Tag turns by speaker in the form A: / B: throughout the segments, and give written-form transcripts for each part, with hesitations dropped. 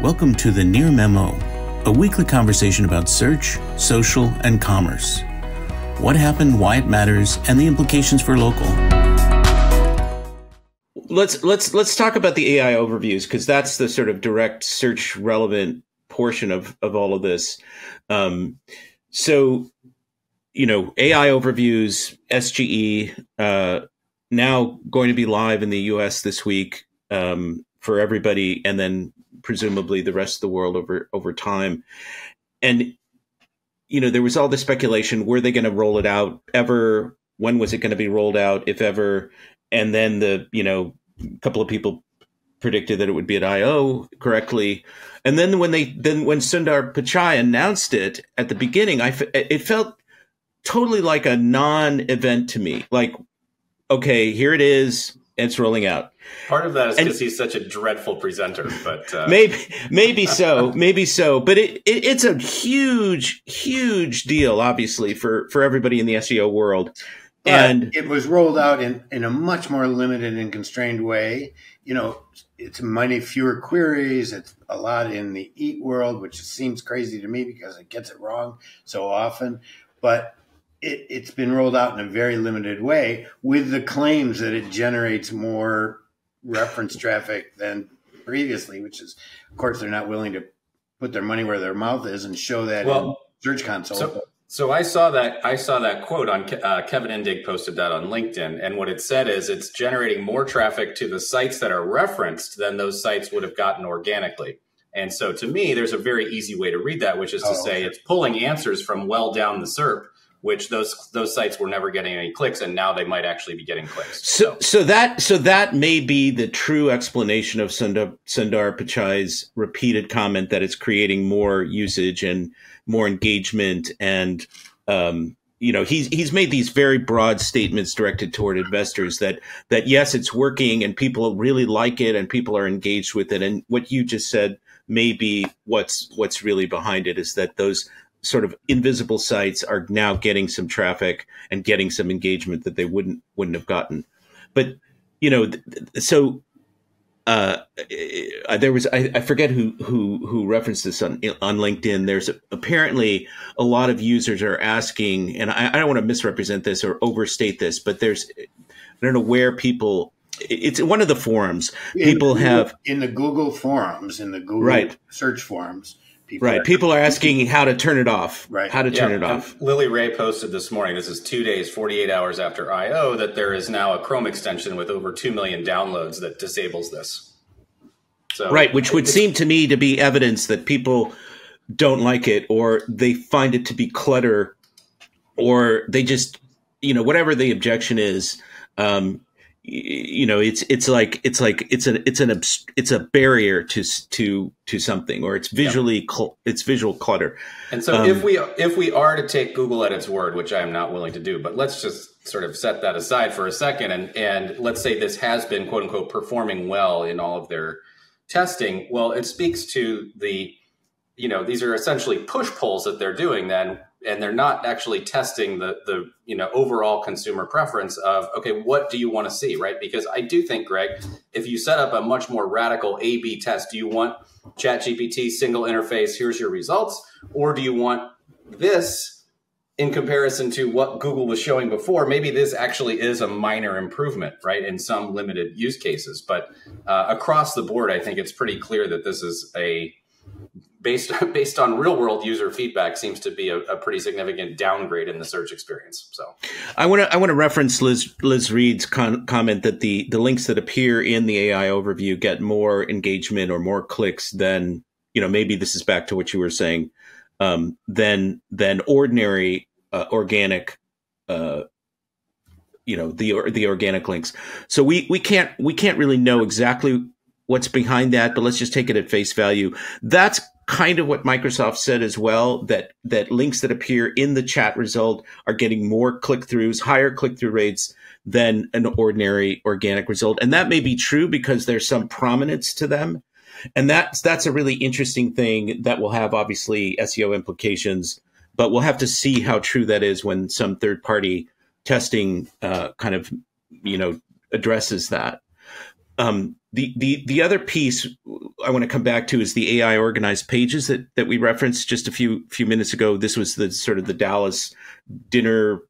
A: Welcome to the Near Memo, a weekly conversation about search, social, and commerce. What happened, why it matters, and the implications for local. Let's talk about the AI overviews, because that's the sort of direct search relevant portion of all of this. So, AI overviews, SGE, now going to be live in the US this week for everybody, and then presumably the rest of the world over time. And, there was all this speculation, were they going to roll it out ever? When was it going to be rolled out, if ever? And then a couple of people predicted that it would be at I/O correctly. And then when Sundar Pichai announced it at the beginning, it felt totally like a non-event to me. Like, okay, here it is. It's rolling out.
B: Part of that is because he's such a dreadful presenter, but
A: maybe so. But it's a huge deal, obviously, for everybody in the SEO world.
C: But
A: and
C: it was rolled out in a much more limited and constrained way. It's many fewer queries. It's a lot in the EAT world, which seems crazy to me because it gets it wrong so often. But it's been rolled out in a very limited way with the claims that it generates more reference traffic than previously, which is, of course, they're not willing to put their money where their mouth is and show that in Search Console.
B: So I saw that quote on Kevin Indig posted that on LinkedIn, and what it said is it's generating more traffic to the sites that are referenced than those sites would have gotten organically. And so to me, there's a very easy way to read that, which is to say it's pulling answers from well down the SERP, which those sites were never getting any clicks, and now they might actually be getting clicks.
A: So that may be the true explanation of Sundar Pichai's repeated comment that it's creating more usage and more engagement, and he's made these very broad statements directed toward investors that yes, it's working and people really like it and people are engaged with it. And what you just said may be what's really behind it, is that those sort of invisible sites are now getting some traffic and getting some engagement that they wouldn't have gotten. But there was I forget who referenced this on LinkedIn. There's apparently a lot of users are asking, and I don't want to misrepresent this or overstate this, but I don't know where people. It's one of the forums. People have
C: in the Google forums, in the Google search forums.
A: People are asking how to turn it off. Right. How to turn it off.
B: Lily Ray posted this morning, this is 2 days, 48 hours after I/O, that there is now a Chrome extension with over 2 million downloads that disables this. So,
A: which would seem to me to be evidence that people don't like it, or they find it to be clutter, or they just, whatever the objection is, it's a barrier to something, or it's visual clutter.
B: And so if we are to take Google at its word, which I am not willing to do, but let's just sort of set that aside for a second, and let's say this has been quote unquote performing well in all of their testing. Well, it speaks to the, these are essentially push polls that they're doing then. And they're not actually testing the overall consumer preference of, okay, what do you want to see, right? Because I do think, Greg, if you set up a much more radical A/B test, do you want ChatGPT single interface, here's your results? Or do you want this in comparison to what Google was showing before? Maybe this actually is a minor improvement, right, in some limited use cases. But across the board, I think it's pretty clear that this is based on real world user feedback, seems to be a pretty significant downgrade in the search experience. So
A: I want to reference Liz Reed's comment that the links that appear in the AI overview get more engagement or more clicks than, maybe this is back to what you were saying, than ordinary organic, the organic links. So we can't really know exactly what's behind that, but let's just take it at face value. That's kind of what Microsoft said as well, that links that appear in the chat result are getting more click-throughs, higher click-through rates than an ordinary organic result. And that may be true because there's some prominence to them. And that's a really interesting thing that will have obviously SEO implications, but we'll have to see how true that is when some third-party testing addresses that. The other piece I want to come back to is the AI organized pages that we referenced just a few minutes ago. This was the sort of the Dallas dinner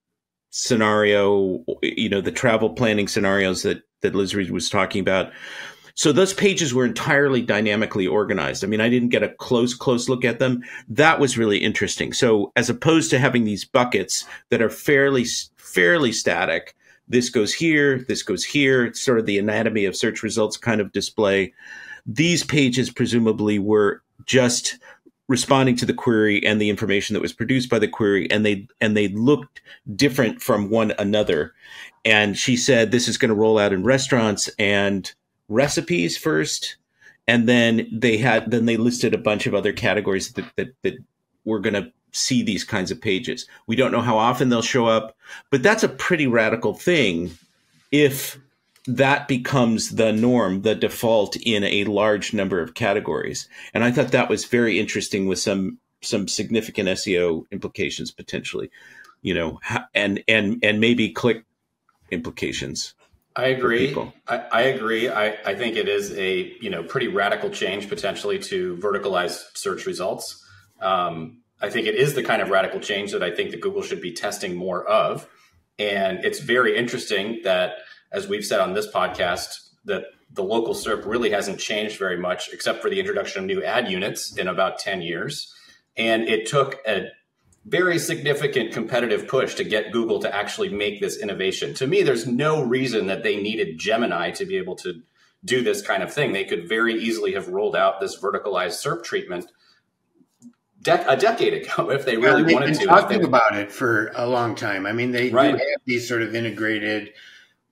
A: scenario, the travel planning scenarios that Liz Reed was talking about. So those pages were entirely dynamically organized. I mean, I didn't get a close look at them. That was really interesting. So as opposed to having these buckets that are fairly static, this goes here, it's sort of the anatomy of search results kind of display. These pages presumably were just responding to the query and the information that was produced by the query, and they looked different from one another. And she said this is going to roll out in restaurants and recipes first, and then they listed a bunch of other categories that we're going to see these kinds of pages. We don't know how often they'll show up, but that's a pretty radical thing if that becomes the norm, the default in a large number of categories. And I thought that was very interesting with some significant SEO implications potentially, and maybe click implications.
B: I agree. I agree. I think it is a pretty radical change potentially to verticalized search results. I think it is the kind of radical change that I think that Google should be testing more of. And it's very interesting that, as we've said on this podcast, that the local SERP really hasn't changed very much, except for the introduction of new ad units in about 10 years. And it took a very significant competitive push to get Google to actually make this innovation. To me, there's no reason that they needed Gemini to be able to do this kind of thing. They could very easily have rolled out this verticalized SERP treatment a decade ago if they really wanted to.
C: They've been talking about it for a long time. I mean, they do have these sort of integrated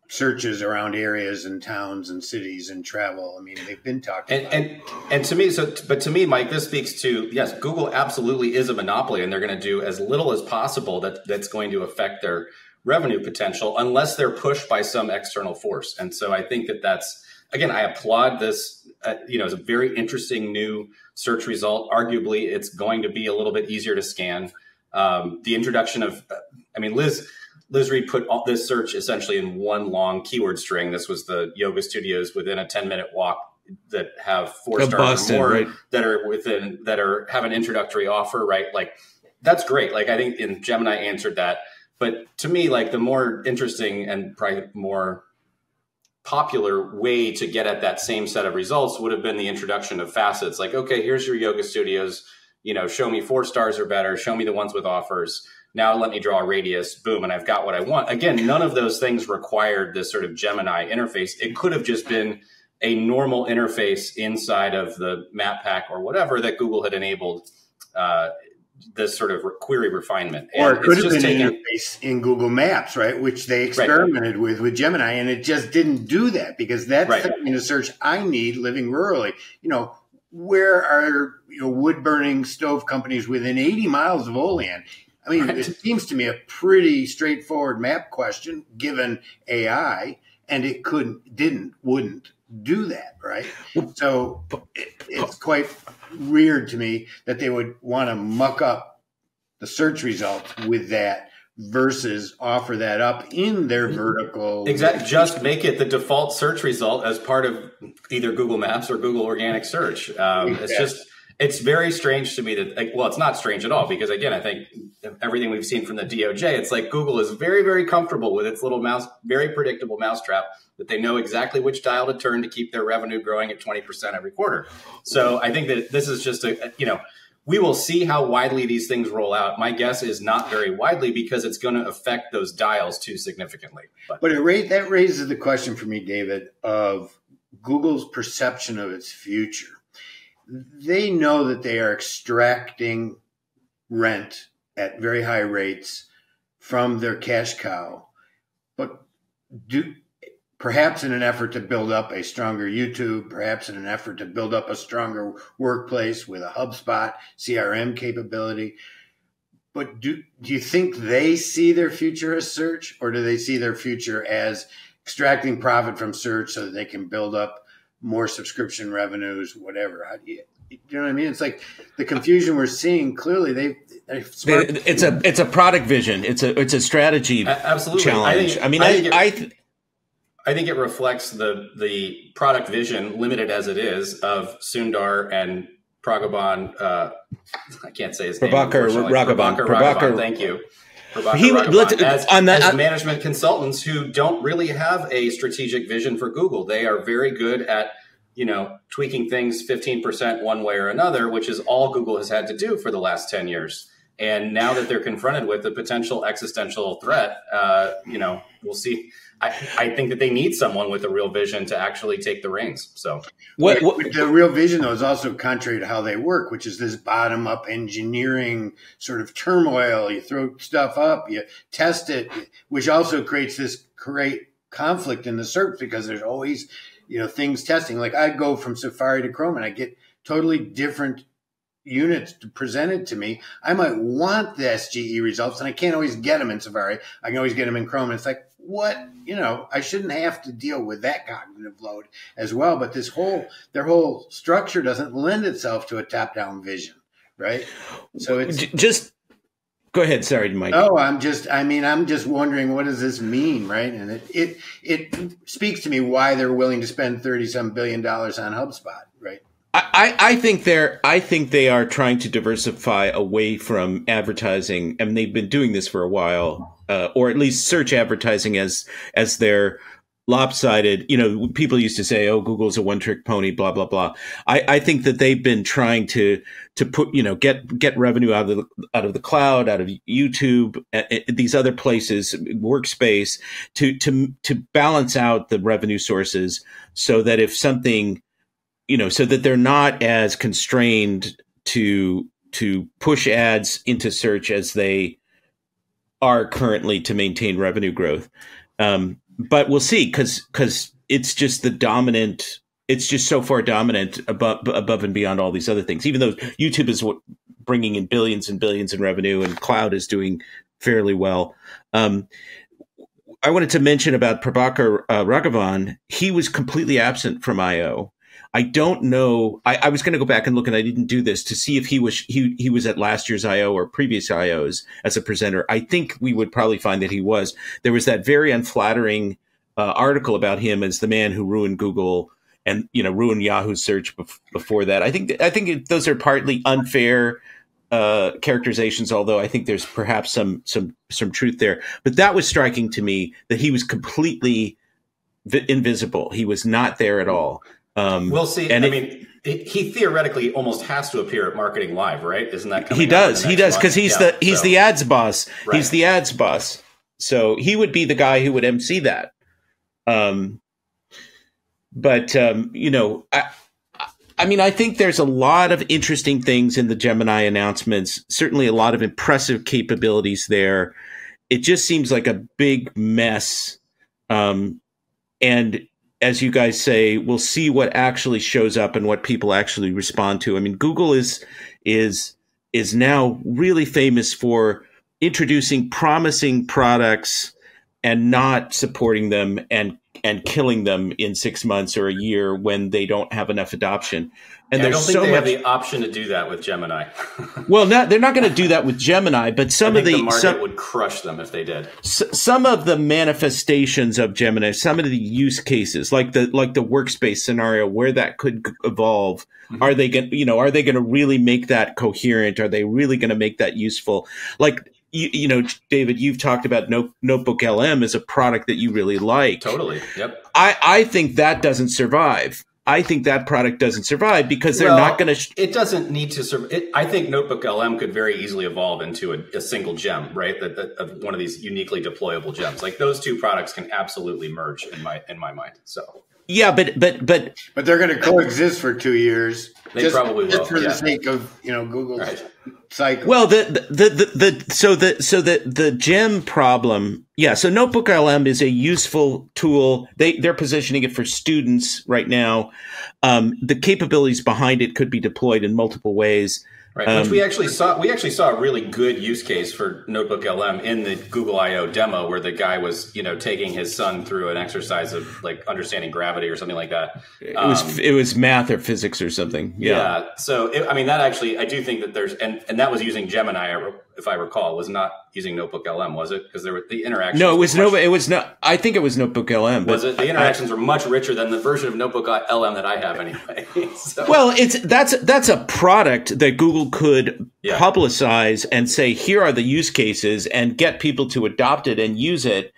C: searches around areas and towns and cities and travel. I mean, they've been talking about it.
B: And to me, but to me, Mike, this speaks to, yes, Google absolutely is a monopoly, and they're going to do as little as possible that's going to affect their revenue potential unless they're pushed by some external force. And so I think that's, again, I applaud this, as a very interesting new search result. Arguably, it's going to be a little bit easier to scan. The introduction of, Liz Reed put all this search essentially in one long keyword string. This was the yoga studios within a 10-minute walk that have 4 stars
A: Boston,
B: or more,
A: right?
B: that have an introductory offer, right? Like, that's great. Like, I think Gemini answered that. But to me, like, the more interesting and probably more popular way to get at that same set of results would have been the introduction of facets. Like, okay, here's your yoga studios, show me 4 stars or better, show me the ones with offers. Now let me draw a radius, boom, and I've got what I want. Again, none of those things required this sort of Gemini interface. It could have just been a normal interface inside of the map pack or whatever that Google had enabled this sort of query refinement.
C: Or it could have been an interface in Google Maps, right, which they experimented with Gemini, and it just didn't do that because that's the kind of search I need living rurally. Where are wood-burning stove companies within 80 miles of Olean? I mean, it seems to me a pretty straightforward map question given AI, and it wouldn't do that, right? So it's quite weird to me that they would want to muck up the search results with that versus offer that up in their vertical.
B: Exactly. Just make it the default search result as part of either Google Maps or Google Organic Search. It's very strange to me that, well, it's not strange at all because, again, I think everything we've seen from the DOJ, it's like Google is very, very comfortable with its little very predictable mousetrap that they know exactly which dial to turn to keep their revenue growing at 20% every quarter. So I think that this is just we will see how widely these things roll out. My guess is not very widely because it's going to affect those dials too significantly.
C: But that raises the question for me, David, of Google's perception of its future. They know that they are extracting rent at very high rates from their cash cow, but perhaps in an effort to build up a stronger YouTube, perhaps in an effort to build up a stronger workplace with a HubSpot CRM capability. But do you think they see their future as search, or do they see their future as extracting profit from search so that they can build up more subscription revenues, whatever? You know what I mean? It's like the confusion we're seeing. Clearly,
A: it's a product vision. It's a strategy
B: absolutely
A: challenge.
B: I think it reflects the product vision, limited as it is, of Sundar and Prabhakaran. I can't say his name. Prabhakaran. Thank you. As management consultants who don't really have a strategic vision for Google. They are very good at, tweaking things 15% one way or another, which is all Google has had to do for the last 10 years. And now that they're confronted with a potential existential threat, we'll see. I think that they need someone with a real vision to actually take the reins. So
C: what the real vision, though, is also contrary to how they work, which is this bottom-up engineering sort of turmoil. You throw stuff up, you test it, which also creates this great conflict in the search because there's always, things testing. Like I go from Safari to Chrome and I get totally different units presented to me. I might want the SGE results and I can't always get them in Safari. I can always get them in Chrome. And it's like, what, I shouldn't have to deal with that cognitive load as well. But their whole structure doesn't lend itself to a top-down vision, right? So it's
A: just go ahead. Sorry, Mike.
C: Oh, I'm just wondering, what does this mean, right? And it speaks to me why they're willing to spend $30-some billion on HubSpot, right?
A: I think they are trying to diversify away from advertising, and they've been doing this for a while, or at least search advertising as their lopsided. People used to say, "Oh, Google's a one-trick pony," blah blah blah. I think that they've been trying to put get revenue out of the cloud, out of YouTube, these other places, Workspace, to balance out the revenue sources, so that if something so that they're not as constrained to push ads into search as they are currently to maintain revenue growth. But we'll see, because it's just it's just so far dominant above and beyond all these other things. Even though YouTube is bringing in billions and billions in revenue, and cloud is doing fairly well. I wanted to mention about Prabhakar Raghavan. He was completely absent from I/O. I don't know. I was going to go back and look, and I didn't do this to see if he was at last year's I/O or previous I/Os as a presenter. I think we would probably find that he was. There was that very unflattering article about him as the man who ruined Google and ruined Yahoo search before that. I think those are partly unfair characterizations, although I think there's perhaps some truth there. But that was striking to me, that he was completely invisible. He was not there at all.
B: We'll see. And he theoretically almost has to appear at Marketing Live, right? Isn't that coming
A: He does, because he's the ads boss. Right. He's the ads boss. So he would be the guy who would MC that. I think there's a lot of interesting things in the Gemini announcements, certainly a lot of impressive capabilities there. It just seems like a big mess. And as you guys say, we'll see what actually shows up and what people actually respond to. I mean, Google is now really famous for introducing promising products and not supporting them and killing them in 6 months or a year when they don't have enough adoption. And
B: I don't think they have the option to do that with Gemini.
A: Well, they're not going to do that with Gemini, but
B: the market would crush them if they did.
A: Some of the manifestations of Gemini, some of the use cases, like the Workspace scenario where that could evolve, are they going to really make that coherent? Are they really going to make that useful? Like, David, you've talked about Notebook LM as a product that you really like.
B: Totally. Yep.
A: I think that doesn't survive. I think that product doesn't survive because they're not going to.
B: It doesn't need to survive. I think Notebook LM could very easily evolve into a single gem, right? Of one of these uniquely deployable gems. Like those two products can absolutely merge in my mind. So
A: yeah, but
C: they're going to coexist for 2 years.
B: They probably will,
C: just for the sake of Google's cycle.
A: Well, the gem problem. Yeah, so Notebook LM is a useful tool. They're positioning it for students right now. The capabilities behind it could be deployed in multiple ways.
B: Right, which we actually saw a really good use case for Notebook LM in the Google I/O demo, where the guy was, taking his son through an exercise of like understanding gravity or something like that.
A: It was math or physics or something. Yeah.
B: So that actually, I do think that there's, and that was using Gemini if I recall, was not using Notebook LM, was it? Because there were the interactions.
A: No, it was not. I think it was Notebook LM.
B: Was it? The interactions were much richer than the version of Notebook LM that I have anyway. So.
A: Well, that's a product that Google could publicize and say, here are the use cases, and get people to adopt it and use it.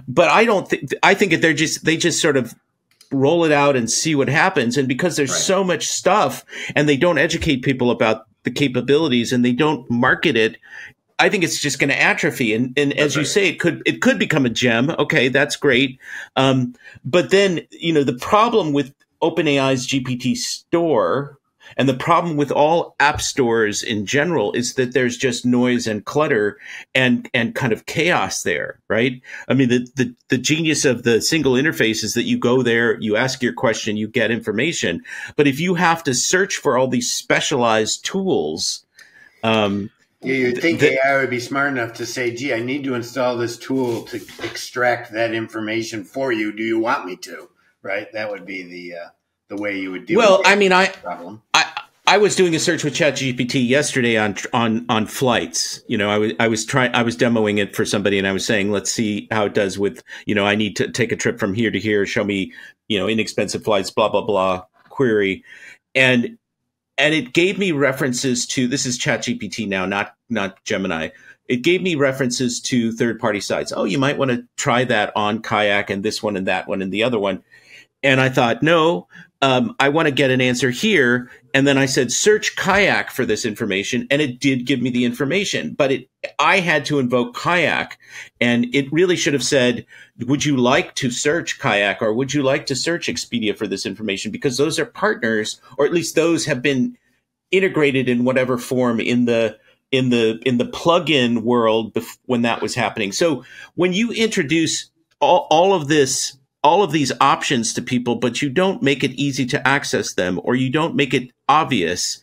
A: But I think they just sort of roll it out and see what happens. And because there's so much stuff and they don't educate people about the capabilities and they don't market it, I think it's just going to atrophy. And as you say, it could become a gem. Okay, that's great. But then, the problem with OpenAI's GPT store and the problem with all app stores in general is that there's just noise and clutter and kind of chaos there, right? I mean, the genius of the single interface is that you go there, you ask your question, you get information. But if you have to search for all these specialized tools,
C: you'd think AI would be smart enough to say, gee, I need to install this tool to extract that information for you. Do you want me to? Right? That would be the way you would deal with the problem.
A: I was doing a search with ChatGPT yesterday on flights. I was demoing it for somebody, and I was saying, let's see how it does with, I need to take a trip from here to here, show me, inexpensive flights, blah, blah, blah, query. And it gave me references to, this is ChatGPT now, not Gemini. It gave me references to third-party sites. Oh, you might want to try that on Kayak and this one and that one and the other one. And I thought, no, I want to get an answer here. And then I said, search Kayak for this information. And it did give me the information. But I had to invoke Kayak. And it really should have said, would you like to search Kayak, or would you like to search Expedia for this information? Because those are partners, or at least those have been integrated in whatever form in the plugin world when that was happening. So when you introduce all of these options to people, but you don't make it easy to access them, or you don't make it obvious,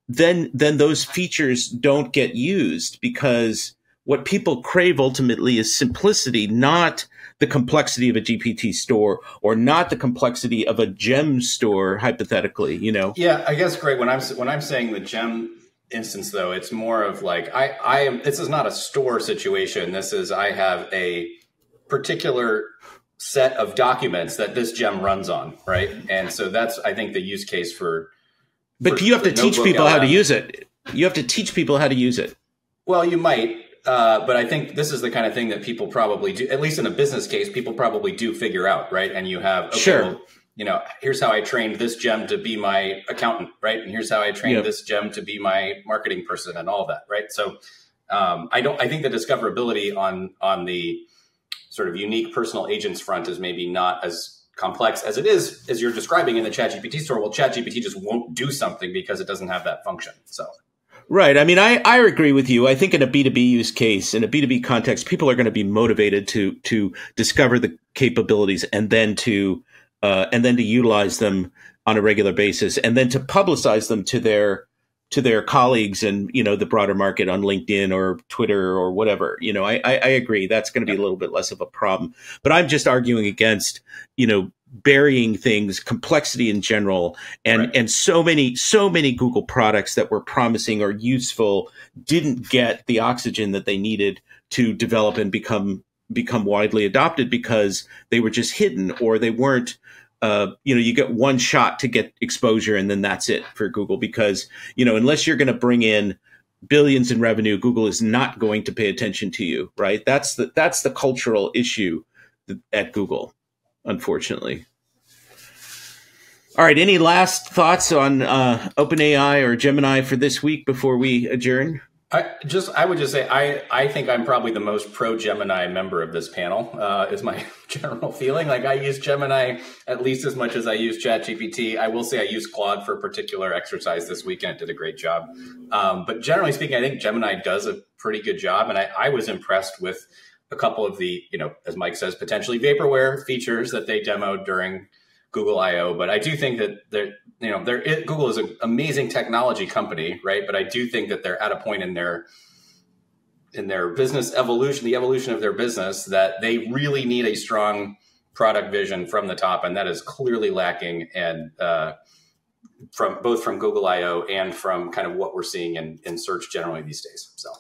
A: then those features don't get used, because what people crave ultimately is simplicity, not the complexity of a GPT store, or not the complexity of a gem store, hypothetically,
B: Yeah, I guess, Greg, when I'm saying the gem instance, though, it's more of like, this is not a store situation. This is, I have a particular set of documents that this gem runs on, right? And so that's, I think, the use case for.
A: But you have to teach people how to use it. You have to teach people how to use it.
B: Well, you might, but I think this is the kind of thing that people probably do, at least in a business case, people probably do figure out, right? And you have, okay,
A: sure.
B: Well, here's how I trained this gem to be my accountant, right? And here's how I trained this gem to be my marketing person, and all that, right? So I think the discoverability on the sort of unique personal agents front is maybe not as complex as it is, as you're describing in the ChatGPT store. Well, ChatGPT just won't do something because it doesn't have that function. So.
A: Right. I mean, I agree with you. I think in a B2B use case, in a B2B context, people are going to be motivated to discover the capabilities and then to utilize them on a regular basis, and then to publicize them to their colleagues and, the broader market on LinkedIn or Twitter or whatever. I agree. That's going to be a little bit less of a problem. But I'm just arguing against, burying things, complexity in general, and so many Google products that were promising or useful didn't get the oxygen that they needed to develop and become widely adopted, because they were just hidden, or they weren't. You get one shot to get exposure, and then that's it for Google, because, unless you're going to bring in billions in revenue, Google is not going to pay attention to you, right? That's the cultural issue at Google, unfortunately. All right. Any last thoughts on OpenAI or Gemini for this week before we adjourn?
B: I would just say, I think I'm probably the most pro Gemini member of this panel, is my general feeling. Like, I use Gemini at least as much as I use ChatGPT. I will say I used Claude for a particular exercise this weekend. It did a great job. But generally speaking, I think Gemini does a pretty good job. And I was impressed with a couple of the, as Mike says, potentially vaporware features that they demoed during Google I/O. But I do think that Google is an amazing technology company, right? But I do think that they're at a point in their business evolution, the evolution of their business, that they really need a strong product vision from the top, and that is clearly lacking. And from Google I/O and from kind of what we're seeing in search generally these days. So.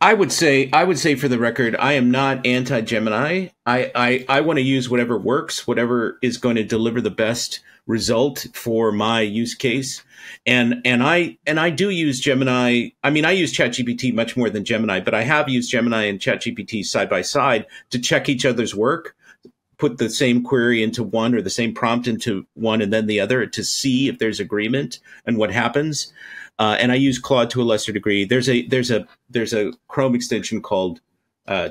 A: I would say for the record, I am not anti-Gemini. I want to use whatever works, whatever is going to deliver the best result for my use case. And I do use Gemini. I mean, I use ChatGPT much more than Gemini, but I have used Gemini and ChatGPT side by side to check each other's work, put the same query into one or the same prompt into one and then the other to see if there's agreement and what happens. And I use Claude to a lesser degree. There's a Chrome extension called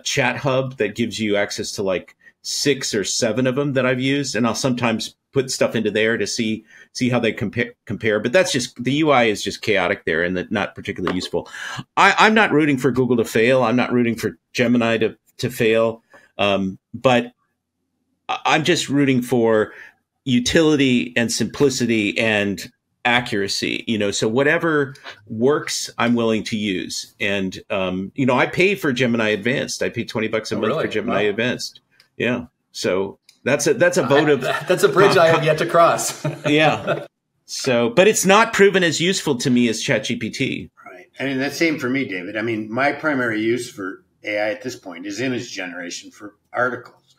A: Chat Hub that gives you access to like 6 or 7 of them that I've used, and I'll sometimes put stuff into there to see how they compare. But that's just, the UI is just chaotic there and not particularly useful. I'm not rooting for Google to fail. I'm not rooting for Gemini to fail. But I'm just rooting for utility and simplicity and accuracy, so whatever works, I'm willing to use. And, I pay for Gemini Advanced. I pay $20 a month for Gemini Advanced. Yeah. So that's a vote of,
B: that's a bridge I have yet to cross.
A: Yeah. So, but it's not proven as useful to me as ChatGPT.
C: Right. I mean, that's same for me, David. I mean, my primary use for AI at this point is image generation for articles.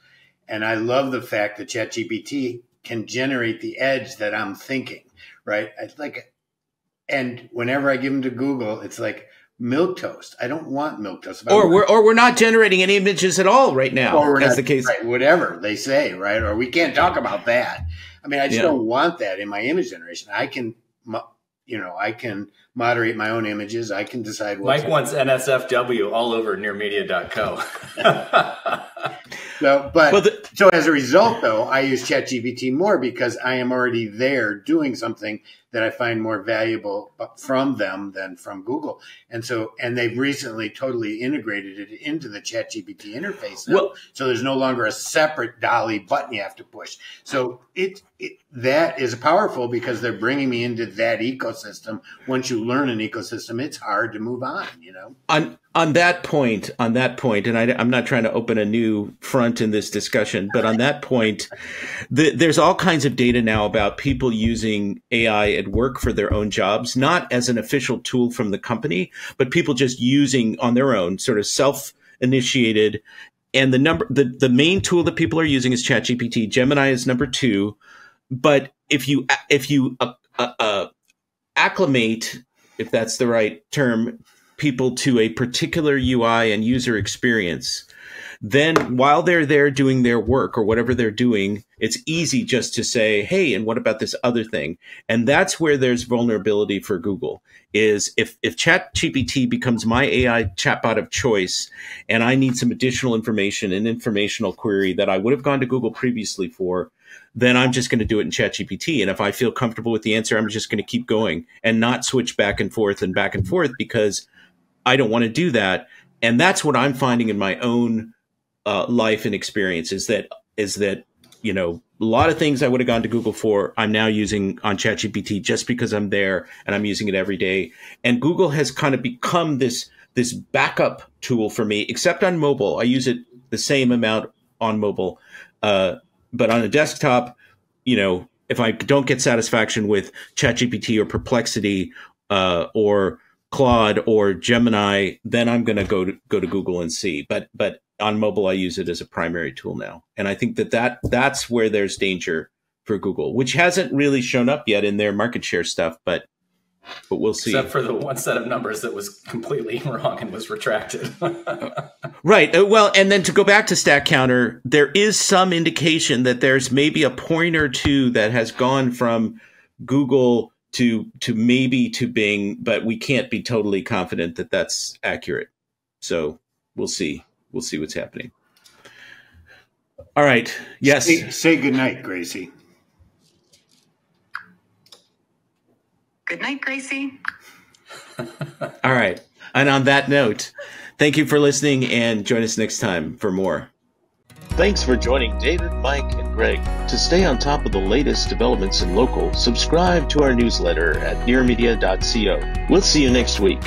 C: And I love the fact that ChatGPT can generate the edge that I'm thinking. Right. And whenever I give them to Google, it's like milk toast. I don't want milk toast.
A: Or we're not generating any images at all right now.
C: Or
A: that's the case.
C: Right, whatever they say, right? Or we can't talk about that. I mean, I just don't want that in my image generation. I can, I can moderate my own images. I can decide what.
B: Mike wants NSFW all over nearmedia.co.
C: So as a result, though, I use ChatGPT more because I am already there doing something that I find more valuable from them than from Google. And they've recently totally integrated it into the ChatGPT interface now. So there's no longer a separate Dolly button you have to push. So that is powerful because they're bringing me into that ecosystem. Once you learn an ecosystem, it's hard to move on,
A: On that point, and I'm not trying to open a new front in this discussion, but on that point, there's all kinds of data now about people using AI at work for their own jobs, not as an official tool from the company, but people just using on their own, sort of self-initiated. And the main tool that people are using is ChatGPT. Gemini is number 2. But if you acclimate, if that's the right term, people to a particular UI and user experience, then while they're there doing their work or whatever they're doing, it's easy just to say, hey, and what about this other thing? And that's where there's vulnerability for Google, is if ChatGPT becomes my AI chatbot of choice and I need some additional information, an informational query that I would have gone to Google previously for, then I'm just going to do it in ChatGPT. And if I feel comfortable with the answer, I'm just going to keep going and not switch back and forth because I don't want to do that. And that's what I'm finding in my own life and experience is that, a lot of things I would have gone to Google for, I'm now using on ChatGPT just because I'm there and I'm using it every day. And Google has kind of become this backup tool for me, except on mobile. I use it the same amount on mobile. But on a desktop, if I don't get satisfaction with ChatGPT or Perplexity or Claude or Gemini, then I'm going to go to Google and see. But on mobile, I use it as a primary tool now. And I think that's where there's danger for Google, which hasn't really shown up yet in their market share stuff, but we'll see.
B: Except for the one set of numbers that was completely wrong and was retracted.
A: Right. Well, and then to go back to Stack Counter, there is some indication that there's maybe a point or two that has gone from Google to maybe to Bing, but we can't be totally confident that that's accurate. So we'll see. We'll see what's happening. All right. Yes.
C: Say good night, Gracie.
D: Good night, Gracie.
A: All right. And on that note, thank you for listening and join us next time for more. Thanks for joining David, Mike, and Greg. To stay on top of the latest developments in local, subscribe to our newsletter at nearmedia.co. We'll see you next week.